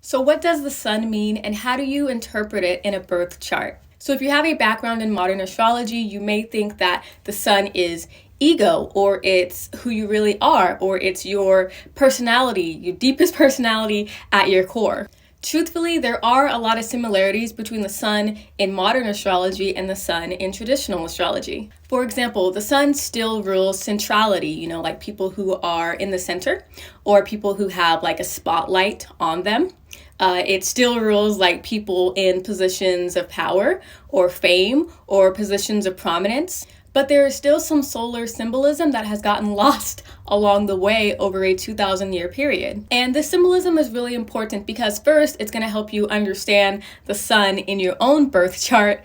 So what does the sun mean and how do you interpret it in a birth chart? So if you have a background in modern astrology, you may think that the sun is ego, or it's who you really are, or it's your personality, your deepest personality at your core. Truthfully, there are a lot of similarities between the sun in modern astrology and the sun in traditional astrology. For example, the sun still rules centrality, like people who are in the center or people who have like a spotlight on them. It still rules like people in positions of power or fame or positions of prominence. But there is still some solar symbolism that has gotten lost along the way over a 2,000-year period. And this symbolism is really important because first, it's going to help you understand the sun in your own birth chart.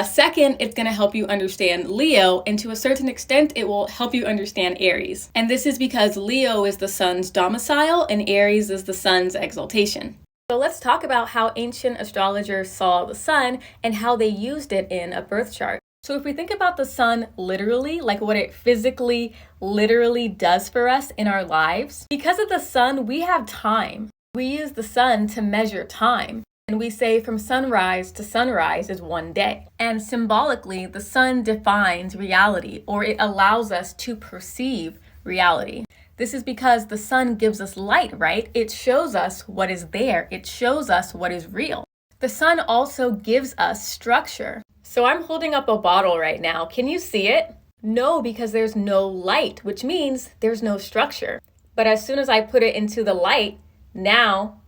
Second, it's going to help you understand Leo, and to a certain extent, it will help you understand Aries. And this is because Leo is the sun's domicile and Aries is the sun's exaltation. So let's talk about how ancient astrologers saw the sun and how they used it in a birth chart. So if we think about the sun literally, like what it physically, literally does for us in our lives, because of the sun, we have time. We use the sun to measure time. And we say from sunrise to sunrise is one day. And symbolically, the sun defines reality, or it allows us to perceive reality. This is because the sun gives us light, right? It shows us what is there. It shows us what is real. The sun also gives us structure. So I'm holding up a bottle right now. Can you see it? No, because there's no light, which means there's no structure. But as soon as I put it into the light, now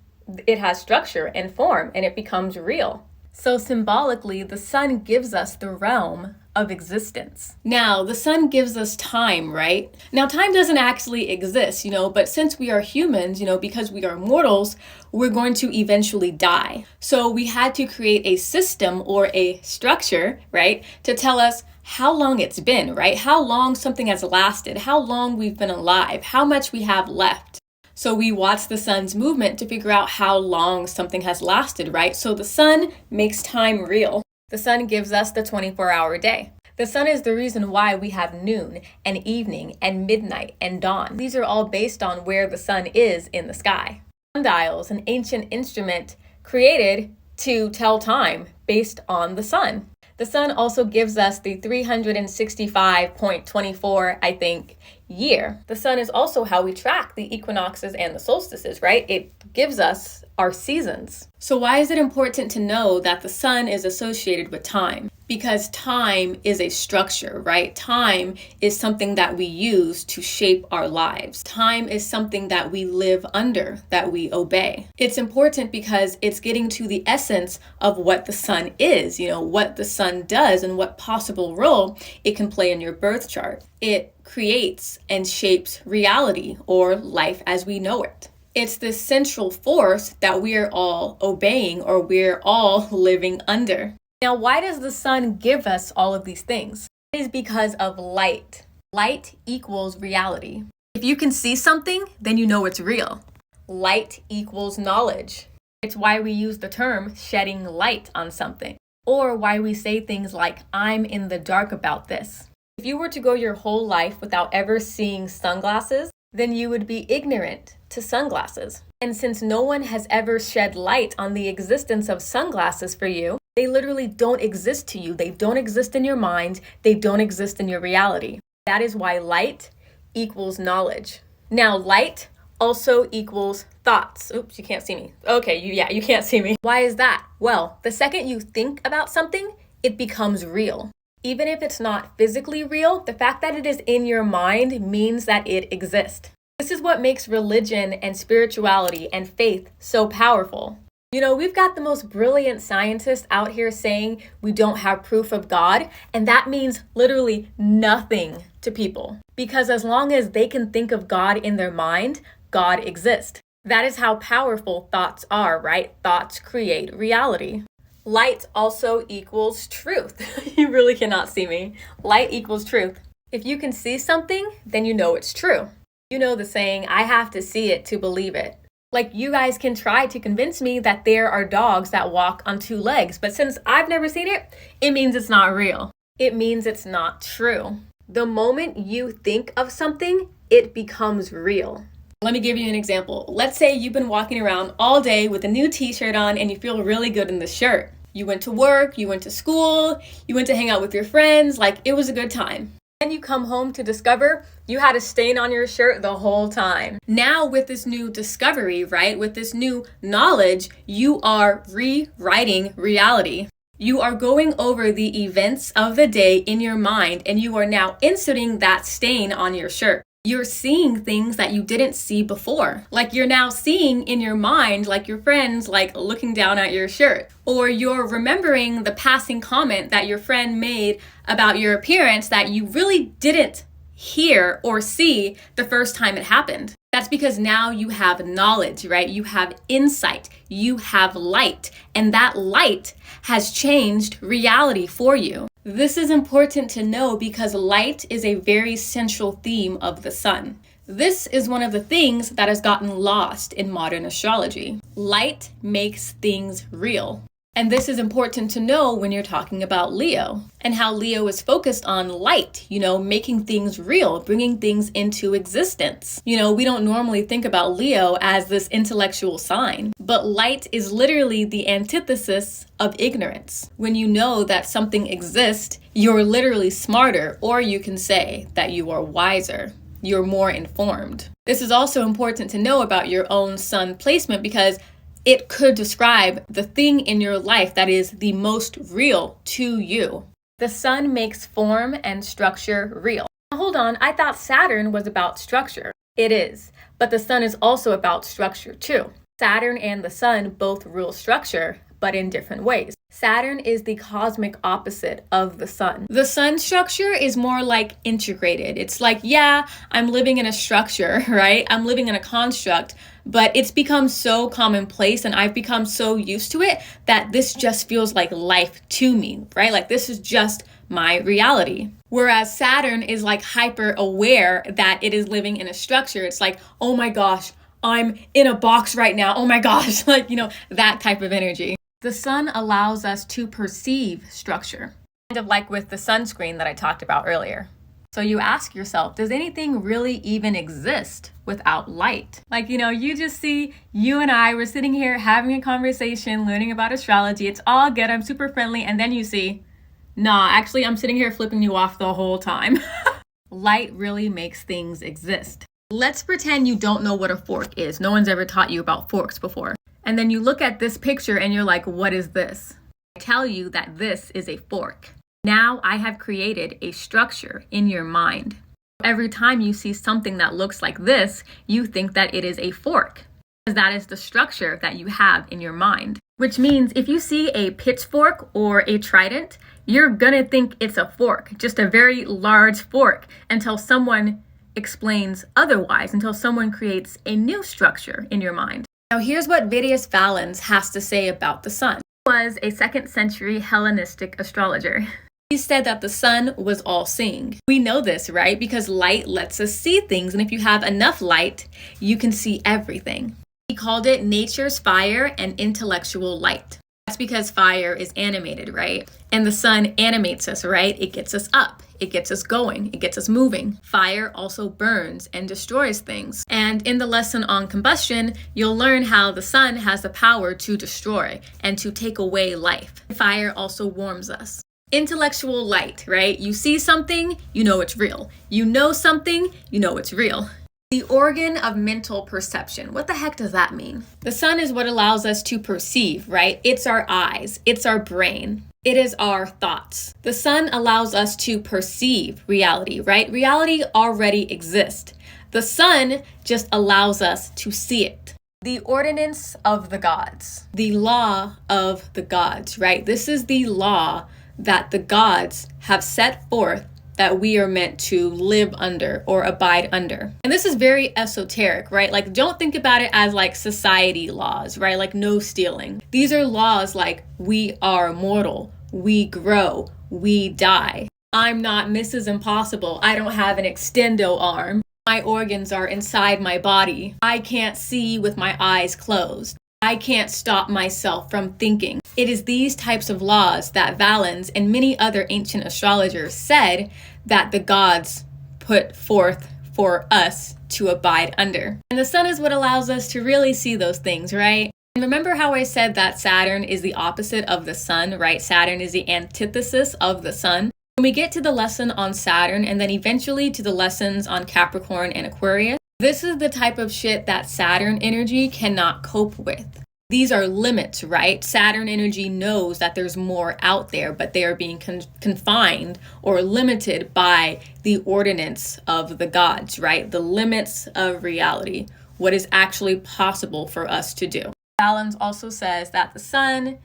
it has structure and form and it becomes real. So symbolically, the sun gives us the realm of existence. Now, the sun gives us time, right? Now, time doesn't actually exist, but since we are humans, because we are mortals, we're going to eventually die. So we had to create a system or a structure, right, to tell us how long it's been, right? How long something has lasted, how long we've been alive, how much we have left. So we watch the sun's movement to figure out how long something has lasted, right? So the sun makes time real. The sun gives us the 24-hour day. The sun is the reason why we have noon and evening and midnight and dawn. These are all based on where the sun is in the sky. Sundials, an ancient instrument created to tell time based on the sun. The sun also gives us the 365.24, year. The sun is also how we track the equinoxes and the solstices, right? It gives us our seasons. So why is it important to know that the sun is associated with time? Because time is a structure, right? Time is something that we use to shape our lives. Time is something that we live under, that we obey. It's important because it's getting to the essence of what the sun is, what the sun does and what possible role it can play in your birth chart. It creates and shapes reality or life as we know it. It's this central force that we're all obeying or we're all living under. Now, why does the sun give us all of these things? It is because of light. Light equals reality. If you can see something, then you know it's real. Light equals knowledge. It's why we use the term shedding light on something, or why we say things like, I'm in the dark about this. If you were to go your whole life without ever seeing sunglasses, then you would be ignorant to sunglasses. And since no one has ever shed light on the existence of sunglasses for you, they literally don't exist to you. They don't exist in your mind. They don't exist in your reality. That is why light equals knowledge. Now, light also equals thoughts. Oops, you can't see me. Okay, you can't see me. Why is that? Well, the second you think about something, it becomes real. Even if it's not physically real, the fact that it is in your mind means that it exists. This is what makes religion and spirituality and faith so powerful. We've got the most brilliant scientists out here saying we don't have proof of God, and that means literally nothing to people. Because as long as they can think of God in their mind, God exists. That is how powerful thoughts are, right? Thoughts create reality. Light also equals truth. You really cannot see me. Light equals truth. If you can see something, then you know it's true. You know the saying, I have to see it to believe it. Like, you guys can try to convince me that there are dogs that walk on two legs, but since I've never seen it, it means it's not real. It means it's not true. The moment you think of something, it becomes real. Let me give you an example. Let's say you've been walking around all day with a new t-shirt on and you feel really good in the shirt. You went to work, you went to school, you went to hang out with your friends, like it was a good time. Then you come home to discover you had a stain on your shirt the whole time. Now with this new discovery, right, with this new knowledge, you are rewriting reality. You are going over the events of the day in your mind and you are now inserting that stain on your shirt. You're seeing things that you didn't see before. Like you're now seeing in your mind, like your friends, like looking down at your shirt. Or you're remembering the passing comment that your friend made about your appearance that you really didn't hear or see the first time it happened. That's because now you have knowledge, right? You have insight, you have light, and that light has changed reality for you. This is important to know because light is a very central theme of the sun. This is one of the things that has gotten lost in modern astrology. Light makes things real. And this is important to know when you're talking about Leo and how Leo is focused on light, making things real, bringing things into existence. We don't normally think about Leo as this intellectual sign, but light is literally the antithesis of ignorance. When you know that something exists, you're literally smarter, or you can say that you are wiser. You're more informed. This is also important to know about your own sun placement because it could describe the thing in your life that is the most real to you. The sun makes form and structure real. Hold on, I thought Saturn was about structure. It is, but the sun is also about structure too. Saturn and the sun both rule structure, but in different ways. Saturn is the cosmic opposite of the sun. The sun structure is more like integrated. It's like, yeah, I'm living in a structure, right? I'm living in a construct, but it's become so commonplace and I've become so used to it that this just feels like life to me, right? Like this is just my reality. Whereas Saturn is like hyper aware that it is living in a structure. It's like, oh my gosh, I'm in a box right now. Oh my gosh, that type of energy. The sun allows us to perceive structure, kind of like with the sunscreen that I talked about earlier. So you ask yourself, does anything really even exist without light? You just see you and I, we're sitting here having a conversation, learning about astrology. It's all good. I'm super friendly. And then you see, nah, actually, I'm sitting here flipping you off the whole time. Light really makes things exist. Let's pretend you don't know what a fork is. No one's ever taught you about forks before. And then you look at this picture and you're like, what is this? I tell you that this is a fork. Now I have created a structure in your mind. Every time you see something that looks like this, you think that it is a fork, because that is the structure that you have in your mind. Which means if you see a pitchfork or a trident, you're gonna think it's a fork, just a very large fork, until someone explains otherwise, until someone creates a new structure in your mind. Now here's what Vidius Valens has to say about the sun. He was a 2nd century Hellenistic astrologer. He said that the sun was all-seeing. We know this, right? Because light lets us see things, and if you have enough light, you can see everything. He called it nature's fire and intellectual light. That's because fire is animated, right? And the sun animates us, right? It gets us up, it gets us going, it gets us moving. Fire also burns and destroys things. And in the lesson on combustion, you'll learn how the sun has the power to destroy and to take away life. Fire also warms us. Intellectual light, right? You see something, you know it's real. You know something, you know it's real. The organ of mental perception. What the heck does that mean? The sun is what allows us to perceive, right? It's our eyes, it's our brain, it is our thoughts. The sun allows us to perceive reality, right? Reality already exists. The sun just allows us to see it. The ordinance of the gods. The law of the gods, right? This is the law that the gods have set forth that we are meant to live under or abide under. And this is very esoteric, right? Like, don't think about it as like society laws, right? Like no stealing. These are laws like we are mortal, we grow, we die. I'm not Mrs. Impossible. I don't have an extendo arm. My organs are inside my body. I can't see with my eyes closed. I can't stop myself from thinking. It is these types of laws that Valens and many other ancient astrologers said that the gods put forth for us to abide under. And the sun is what allows us to really see those things, right? And remember how I said that Saturn is the opposite of the sun, right? Saturn is the antithesis of the sun. When we get to the lesson on Saturn and then eventually to the lessons on Capricorn and Aquarius, this is the type of shit that Saturn energy cannot cope with. These are limits, right? Saturn energy knows that there's more out there, but they are being confined or limited by the ordinance of the gods, right? The limits of reality, what is actually possible for us to do. Valens also says that the sun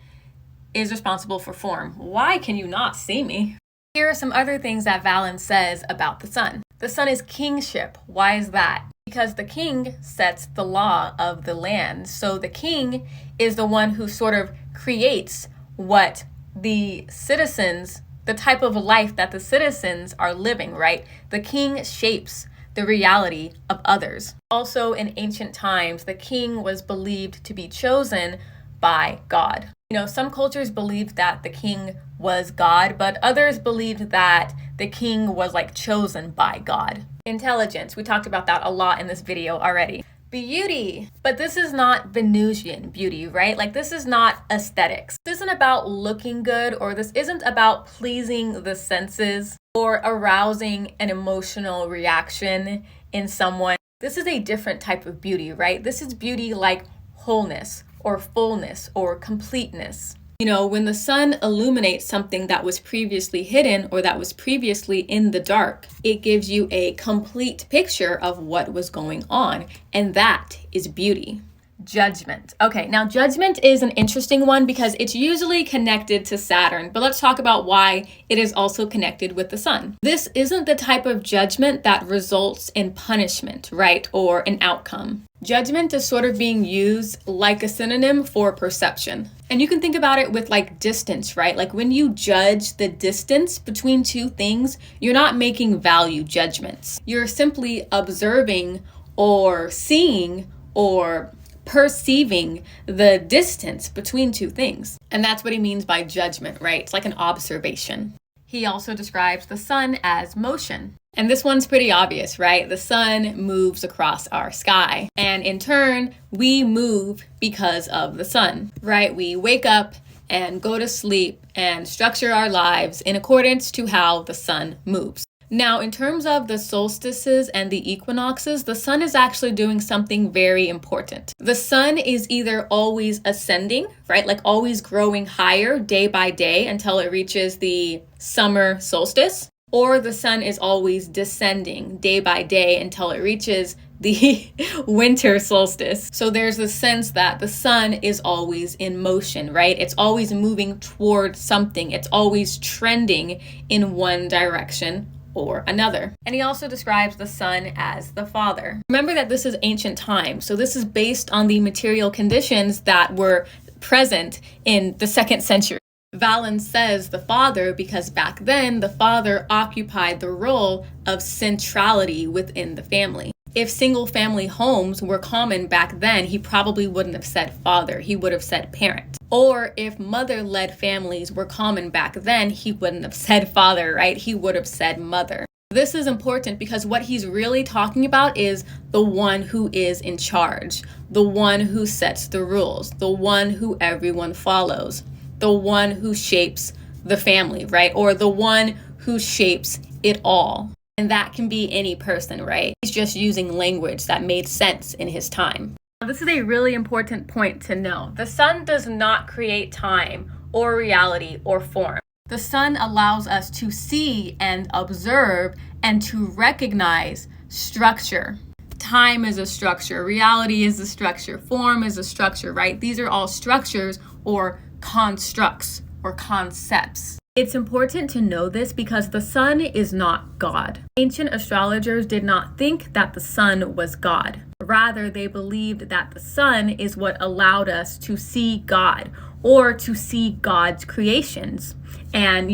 is responsible for form. Why can you not see me? Here are some other things that Valens says about the sun. The sun is kingship. Why is that? Because the king sets the law of the land. So the king is the one who sort of creates what the citizens, the type of life that the citizens are living, right? The king shapes the reality of others. Also, in ancient times, the king was believed to be chosen by God. Some cultures believed that the king was God, but others believed that the king was chosen by God. Intelligence, we talked about that a lot in this video already. Beauty, but this is not Venusian beauty, right? This is not aesthetics. This isn't about looking good, or this isn't about pleasing the senses or arousing an emotional reaction in someone. This is a different type of beauty, right? This is beauty like wholeness or fullness or completeness. When the sun illuminates something that was previously hidden or that was previously in the dark, it gives you a complete picture of what was going on, and that is beauty. Judgment. Okay, now judgment is an interesting one because it's usually connected to Saturn, but let's talk about why it is also connected with the sun. This isn't the type of judgment that results in punishment, right, or an outcome. Judgment is sort of being used like a synonym for perception. And you can think about it with distance, right? When you judge the distance between two things, you're not making value judgments. You're simply observing or seeing or perceiving the distance between two things. And that's what he means by judgment, right? It's like an observation. He also describes the sun as motion. And this one's pretty obvious, right? The sun moves across our sky. And in turn, we move because of the sun, right? We wake up and go to sleep and structure our lives in accordance to how the sun moves. Now, in terms of the solstices and the equinoxes, the sun is actually doing something very important. The sun is either always ascending, right? Always growing higher day by day until it reaches the summer solstice, or the sun is always descending day by day until it reaches the winter solstice. So there's a sense that the sun is always in motion, right? It's always moving toward something. It's always trending in one direction or another. And he also describes the sun as the father. Remember that this is ancient times, so this is based on the material conditions that were present in the 2nd century. Valens says the father because back then the father occupied the role of centrality within the family. If single family homes were common back then, he probably wouldn't have said father, he would have said parent. Or if mother-led families were common back then, he wouldn't have said father, right? He would have said mother. This is important because what he's really talking about is the one who is in charge, the one who sets the rules, the one who everyone follows, the one who shapes the family, right? Or the one who shapes it all. And that can be any person, right? He's just using language that made sense in his time. This is a really important point to know. The sun does not create time or reality or form. The sun allows us to see and observe and to recognize structure. Time is a structure, reality is a structure, form is a structure, right? These are all structures or constructs or concepts. It's important to know this because the sun is not God. Ancient astrologers did not think that the sun was God. Rather, they believed that the sun is what allowed us to see God or to see God's creations. And,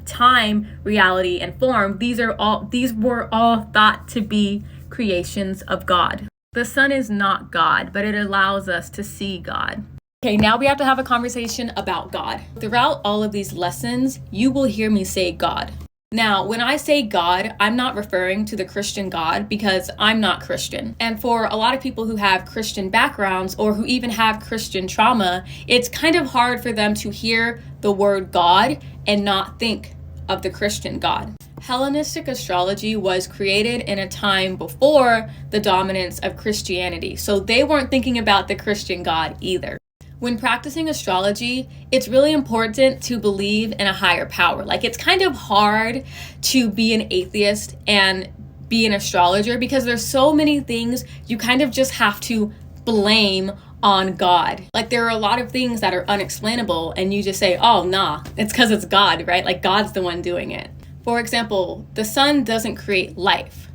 time, reality, and form, these were all thought to be creations of God. The sun is not God, but it allows us to see God. Okay, now we have to have a conversation about God. Throughout all of these lessons, you will hear me say God. Now, when I say God, I'm not referring to the Christian God because I'm not Christian. And for a lot of people who have Christian backgrounds or who even have Christian trauma, it's kind of hard for them to hear the word God and not think of the Christian God. Hellenistic astrology was created in a time before the dominance of Christianity, so they weren't thinking about the Christian God either. When practicing astrology, it's really important to believe in a higher power. Like, it's kind of hard to be an atheist and be an astrologer because there's so many things you kind of just have to blame on God. Like, there are a lot of things that are unexplainable and you just say, oh, nah, it's because it's God, right? Like, God's the one doing it. For example, the sun doesn't create life.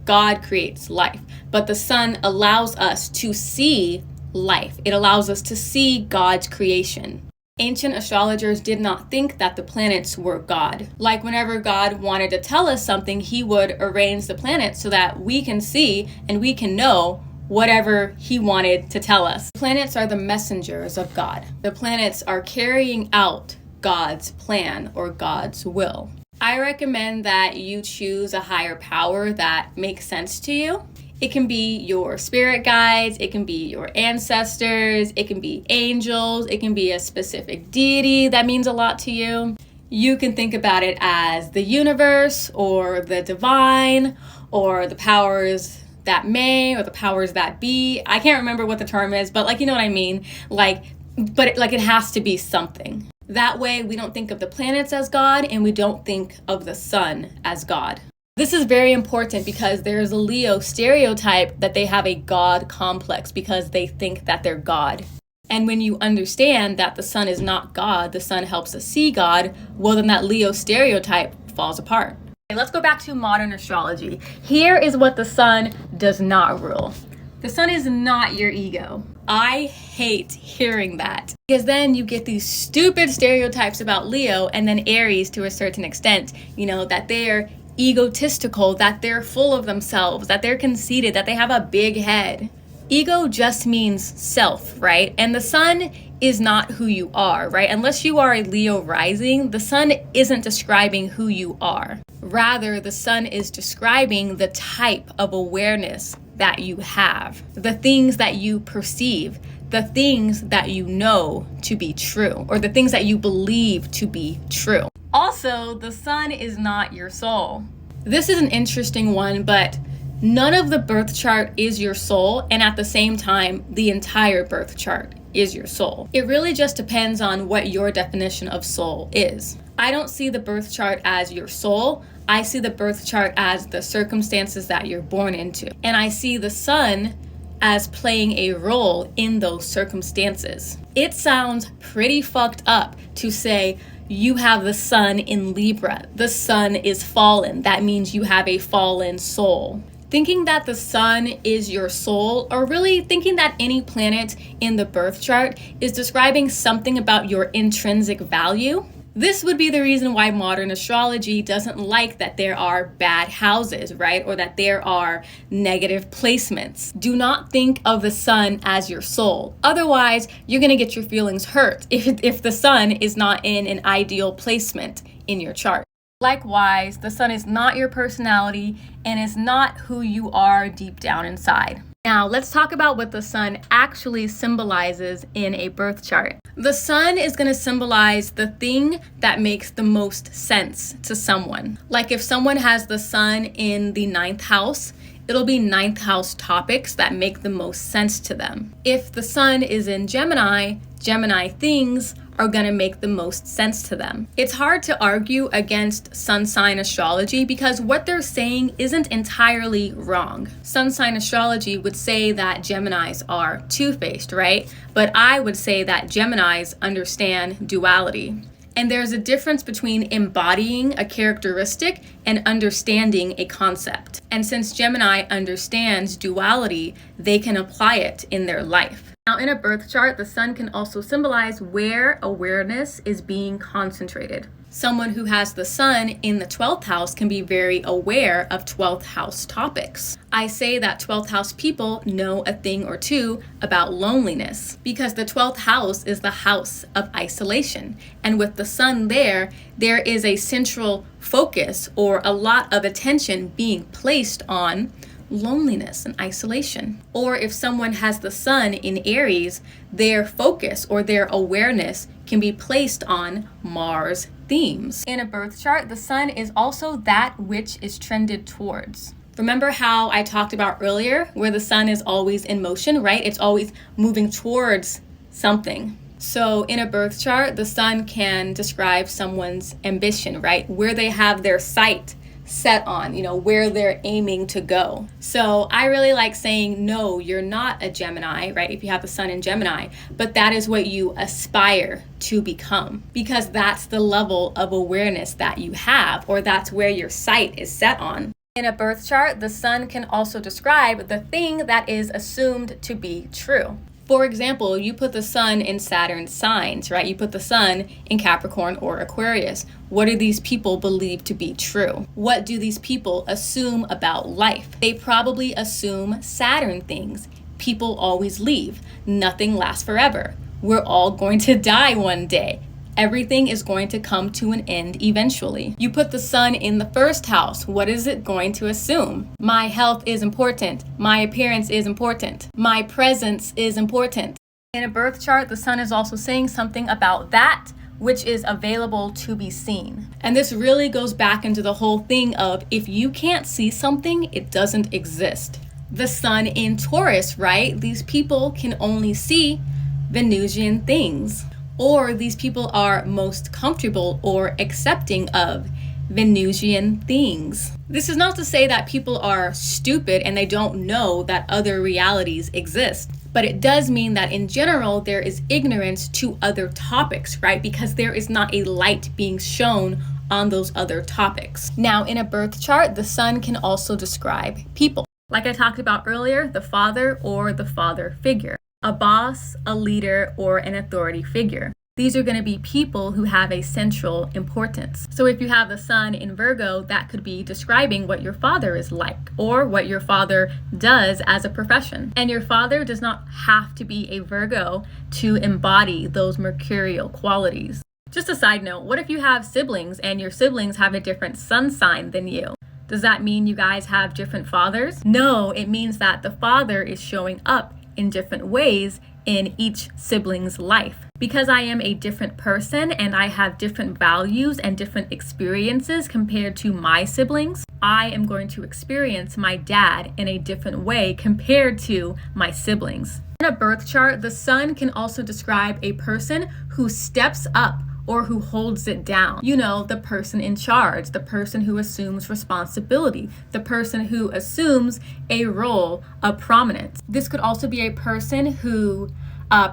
God creates life, but the sun allows us to see life. It allows us to see God's creation. Ancient astrologers did not think that the planets were God. Like, whenever God wanted to tell us something, he would arrange the planets so that we can see and we can know whatever he wanted to tell us. Planets are the messengers of God. The planets are carrying out God's plan or God's will. I recommend that you choose a higher power that makes sense to you. It can be your spirit guides, it can be your ancestors, it can be angels, it can be a specific deity that means a lot to you. You can think about it as the universe or the divine or the powers that may or the powers that be. I can't remember what the term is, but like, you know what I mean? It has to be something. That way we don't think of the planets as God and we don't think of the sun as God. This is very important because there's a Leo stereotype that they have a God complex because they think that they're God. And when you understand that the sun is not God, the sun helps us see God, well, then that Leo stereotype falls apart. Okay, let's go back to modern astrology. Here is what the sun does not rule. The sun is not your ego. I hate hearing that because then you get these stupid stereotypes about Leo and then Aries to a certain extent, that they're egotistical, that they're full of themselves, that they're conceited, that they have a big head. Ego just means self, right? And the sun is not who you are, right? Unless you are a Leo rising, the sun isn't describing who you are. Rather, the sun is describing the type of awareness that you have, the things that you perceive, the things that you know to be true, or the things that you believe to be true. Also, the sun is not your soul. This is an interesting one, but none of the birth chart is your soul, and at the same time, the entire birth chart is your soul. It really just depends on what your definition of soul is. I don't see the birth chart as your soul. I see the birth chart as the circumstances that you're born into. And I see the sun as playing a role in those circumstances. It sounds pretty fucked up to say, you have the sun in Libra. The sun is fallen. That means you have a fallen soul. Thinking that the sun is your soul, or really thinking that any planet in the birth chart is describing something about your intrinsic value, this would be the reason why modern astrology doesn't like that there are bad houses, right? Or that there are negative placements. Do not think of the sun as your soul. Otherwise, you're gonna get your feelings hurt if the sun is not in an ideal placement in your chart. Likewise, the sun is not your personality and is not who you are deep down inside. Now, let's talk about what the sun actually symbolizes in a birth chart. The sun is going to symbolize the thing that makes the most sense to someone. Like if someone has the sun in the 9th house, it'll be 9th house topics that make the most sense to them. If the sun is in Gemini, Gemini things are going to make the most sense to them. It's hard to argue against sun sign astrology because what they're saying isn't entirely wrong. Sun sign astrology would say that Geminis are two-faced, right? But I would say that Geminis understand duality. And there's a difference between embodying a characteristic and understanding a concept. And since Gemini understands duality, they can apply it in their life. Now, in a birth chart, the sun can also symbolize where awareness is being concentrated. Someone who has the sun in the 12th house can be very aware of 12th house topics. I say that 12th house people know a thing or two about loneliness because the 12th house is the house of isolation. And with the sun there is a central focus or a lot of attention being placed on loneliness and isolation. Or if someone has the sun in Aries, their focus or their awareness can be placed on Mars themes. In a birth chart, the sun is also that which is trended towards. Remember how I talked about earlier where the sun is always in motion, right? It's always moving towards something. So in a birth chart, the sun can describe someone's ambition, right? Where they have their sight set on, where they're aiming to go. So I really like saying, no, you're not a Gemini, right? If you have the sun in Gemini, but that is what you aspire to become because that's the level of awareness that you have, or that's where your sight is set on. In a birth chart, the sun can also describe the thing that is assumed to be true. For example, you put the sun in Saturn's signs, right? You put the sun in Capricorn or Aquarius. What do these people believe to be true? What do these people assume about life? They probably assume Saturn things. People always leave. Nothing lasts forever. We're all going to die one day. Everything is going to come to an end eventually. You put the sun in the first house. What is it going to assume? My health is important. My appearance is important. My presence is important. In a birth chart, the sun is also saying something about that which is available to be seen. And this really goes back into the whole thing of if you can't see something, it doesn't exist. The sun in Taurus, right? These people can only see Venusian things. Or these people are most comfortable or accepting of Venusian things. This is not to say that people are stupid and they don't know that other realities exist, but it does mean that in general there is ignorance to other topics, right? Because there is not a light being shown on those other topics. Now, in a birth chart, the sun can also describe people. Like I talked about earlier, the father or the father figure. A boss, a leader, or an authority figure. These are going to be people who have a central importance. So if you have the sun in Virgo, that could be describing what your father is like or what your father does as a profession. And your father does not have to be a Virgo to embody those mercurial qualities. Just a side note, what if you have siblings and your siblings have a different sun sign than you? Does that mean you guys have different fathers? No, it means that the father is showing up in different ways in each sibling's life. Because I am a different person and I have different values and different experiences compared to my siblings, I am going to experience my dad in a different way compared to my siblings. In a birth chart, the sun can also describe a person who steps up or who holds it down. The person in charge, the person who assumes responsibility, the person who assumes a role of prominence. This could also be a person who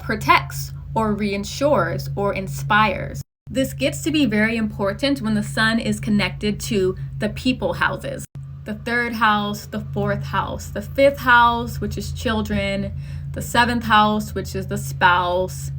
protects or reinsures or inspires. This gets to be very important when the sun is connected to the people houses. The third house, the fourth house, the fifth house, which is children, the seventh house, which is the spouse.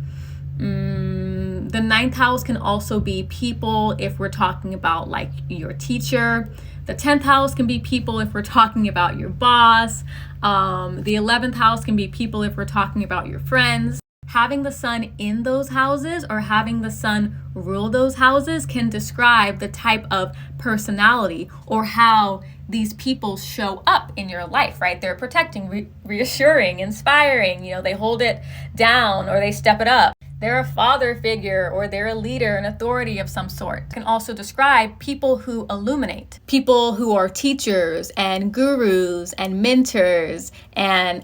The ninth house can also be people if we're talking about like your teacher. The 10th house can be people if we're talking about your boss. The 11th house can be people if we're talking about your friends. Having the sun in those houses or having the sun rule those houses can describe the type of personality or how these people show up in your life, right? They're protecting, reassuring, inspiring, they hold it down or they step it up. They're a father figure or they're a leader, an authority of some sort. It can also describe people who illuminate, people who are teachers and gurus and mentors and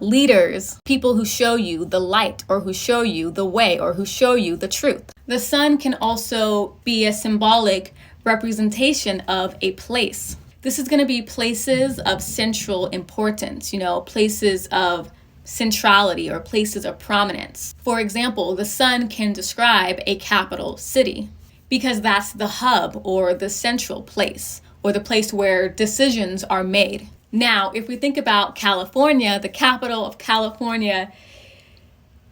leaders, people who show you the light or who show you the way or who show you the truth. The sun can also be a symbolic representation of a place. This is going to be places of central importance, places of centrality or places of prominence. For example, the sun can describe a capital city because that's the hub or the central place or the place where decisions are made. Now, if we think about California, the capital of California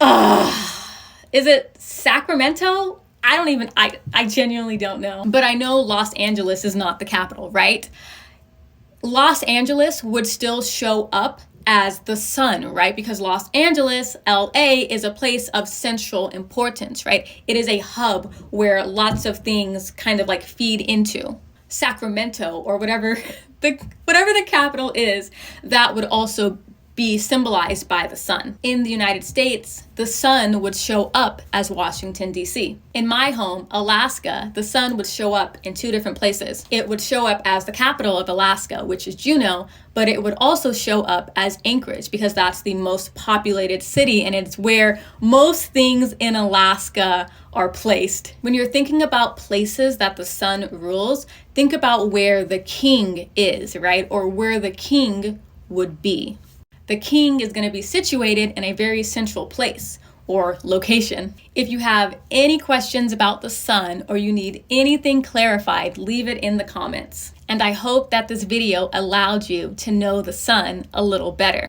Is it Sacramento? I genuinely don't know. But I know Los Angeles is not the capital, right? Los Angeles would still show up as the sun, right? Because Los Angeles, LA, is a place of central importance, right? It is a hub where lots of things kind of like feed into. Sacramento, or whatever the capital is, that would also be symbolized by the sun. In the United States, the sun would show up as Washington, D.C. In my home, Alaska, the sun would show up in two different places. It would show up as the capital of Alaska, which is Juneau, but it would also show up as Anchorage because that's the most populated city and it's where most things in Alaska are placed. When you're thinking about places that the sun rules, think about where the king is, right? Or where the king would be. The king is going to be situated in a very central place or location. If you have any questions about the sun or you need anything clarified, leave it in the comments. And I hope that this video allowed you to know the sun a little better.